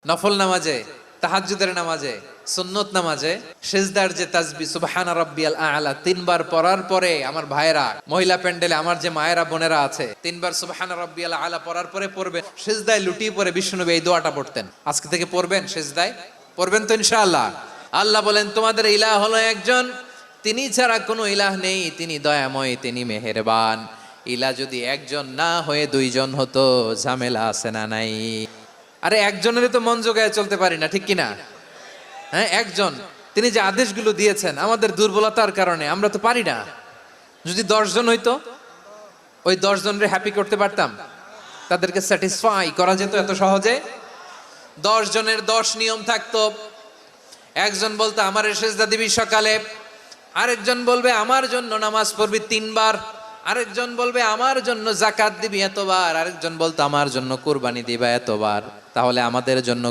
নফল নামাজে, তাহাজ্জুদের নামাজে, সুন্নত নামাজে সিজদার যে তাসবিহ সুবহানা রাব্বিয়াল আ'লা তিনবার পড়ার পরে আমার ভাইরা, মহিলা প্যান্ডেলে আমার যে মায়েরা বোনেরা আছে, তিনবার সুবহানা রাব্বিয়াল আ'লা পড়ার পরে পড়বেন, সিজদায় লুটিয়ে পড়ে বিশ্বনবী এই দোয়াটা পড়তেন। আজকে থেকে পড়বেন, সিজদায় পড়বেন তো ইনশাআল্লাহ। আল্লাহ বলেন তোমাদের ইলাহ হলো একজন, তিনি ছাড়া কোনো ইলাহ নেই, তিনি দয়াময়, তিনি মেহেরবান। ইলাহ যদি একজন না হয়ে দুইজন হতো, ঝামেলা আছে না নাই? আরে একজনের তো মন জোগায় চলতে পারি না, ঠিক কিনা? হ্যাঁ, একজন, তিনি যে আদেশগুলো দিয়েছেন আমাদের দুর্বলতার কারণে আমরা তো পারি না। যদি 10 জন হইতো, ওই 10 জনরে হ্যাপি করতে পারতাম, তাদেরকে স্যাটিসফাই করা যেত এত সহজে। 10 জনের 10 নিয়ম থাকতো। একজন বলতো আমার সেজদা দিবি সকালে, আরেকজন বলবে আমার জন্য নামাজ পড়বি 3 বার, আরেকজন বলবে আমার জন্য যাকাত দিবি এতবার, আরেকজন বলতো আমার জন্য কুরবানি দিবা এতবার। তাহলে আমাদের জন্য